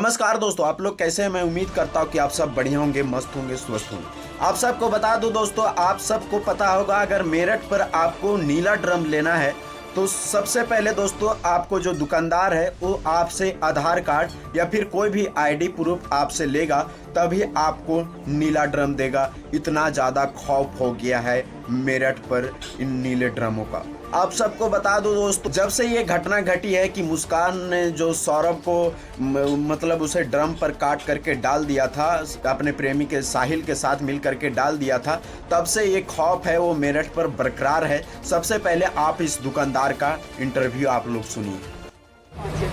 नमस्कार दोस्तों, आप लोग कैसे हैं। मैं उम्मीद करता हूं कि आप सब बढ़िया होंगे, मस्त होंगे, स्वस्थ होंगे। आप सबको बता दूं दोस्तों, आप सबको पता होगा अगर मेरठ पर आपको नीला ड्रम लेना है तो सबसे पहले दोस्तों आपको जो दुकानदार है वो आपसे आधार कार्ड या फिर कोई भी आईडी प्रूफ आपसे लेगा, तभी आपको नीला ड्रम देगा। इतना ज़्यादा खौफ हो गया है मेरठ पर इन नीले ड्रमों का। आप सबको बता दो दोस्तों, जब से ये घटना घटी है कि मुस्कान ने जो सौरभ को मतलब उसे ड्रम पर काट करके डाल दिया था, अपने प्रेमी के साहिल के साथ मिल करके डाल दिया था, तब से ये खौफ है वो मेरठ पर बरकरार है। सबसे पहले आप इस दुकानदार का इंटरव्यू आप लोग सुनिए।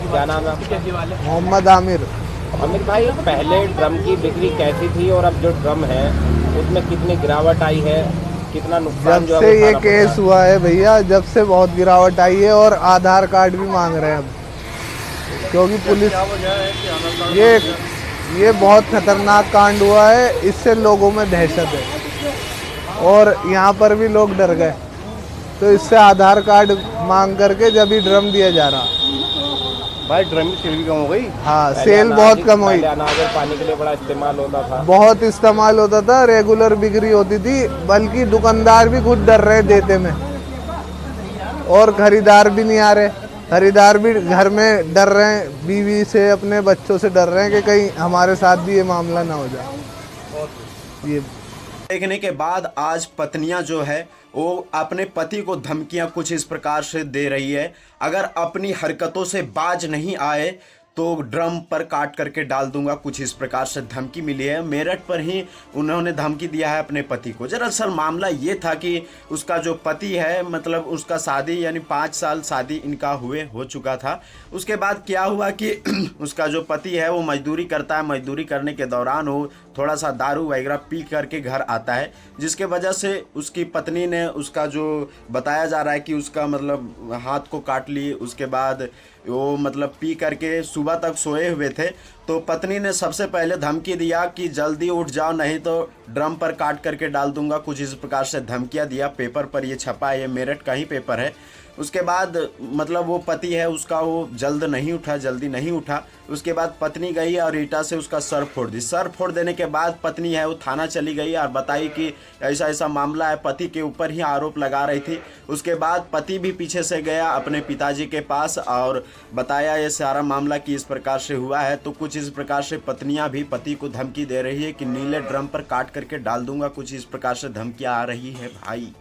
क्या नाम है आपका? मोहम्मद आमिर। अमित भाई, पहले ड्रम की बिक्री कैसी थी और अब जो ड्रम है उसमें कितनी गिरावट आई है, कितना नुकसान जब से ये केस हुआ है भैया, जब से बहुत गिरावट आई है और आधार कार्ड भी मांग रहे हैं अब, क्योंकि पुलिस ये बहुत खतरनाक कांड हुआ है। इससे लोगों में दहशत है और यहाँ पर भी लोग डर गए, तो इससे आधार कार्ड मांग करके जब ही ड्रम दिया जा रहा। भाई ड्रम की सेल भी कम हो गई। हाँ, सेल बहुत कम हुई। अनाज और पानी के लिए बड़ा इस्तेमाल होता था, बहुत इस्तेमाल होता था, रेगुलर बिक्री होती थी, बल्कि दुकानदार भी खुद डर रहे देते में, और खरीदार भी नहीं आ रहे। खरीदार भी घर में डर रहे हैं, बीवी से, अपने बच्चों से डर रहे हैं कि कहीं हमारे साथ भी ये मामला ना हो जाए। ये देखने के बाद आज पत्नियां जो है वो अपने पति को धमकियां कुछ इस प्रकार से दे रही है, अगर अपनी हरकतों से बाज नहीं आए तो ड्रम पर काट करके डाल दूंगा, कुछ इस प्रकार से धमकी मिली है। मेरठ पर ही उन्होंने धमकी दिया है अपने पति को। दरअसल मामला ये था कि उसका जो पति है, मतलब उसका शादी यानी 5 साल शादी इनका हो चुका था। उसके बाद क्या हुआ कि उसका जो पति है वो मजदूरी करता है, मजदूरी करने के दौरान वो थोड़ा सा दारू वगैरह पी करके घर आता है, जिसके वजह से उसकी पत्नी ने उसका जो बताया जा रहा है कि उसका मतलब हाथ को काट ली। उसके बाद वो मतलब पी करके सुबह तक सोए हुए थे, तो पत्नी ने सबसे पहले धमकी दिया कि जल्दी उठ जाओ नहीं तो ड्रम पर काट करके डाल दूंगा, कुछ इस प्रकार से धमकियां दिया। पेपर पर ये छपा है, ये मेरठ का ही पेपर है। उसके बाद मतलब वो पति है उसका, वो जल्दी नहीं उठा। उसके बाद पत्नी गई और ईंटा से उसका सर फोड़ दी। सर फोड़ देने के बाद पत्नी है वो थाना चली गई और बताई कि ऐसा ऐसा मामला है, पति के ऊपर ही आरोप लगा रही थी। उसके बाद पति भी पीछे से गया अपने पिताजी के पास और बताया ये सारा मामला कि इस प्रकार से हुआ है। तो कुछ इस प्रकार से पत्नियां भी पति को धमकी दे रही है कि नीले ड्रम पर काट करके डाल दूंगा, कुछ इस प्रकार से धमकियां आ रही है भाई।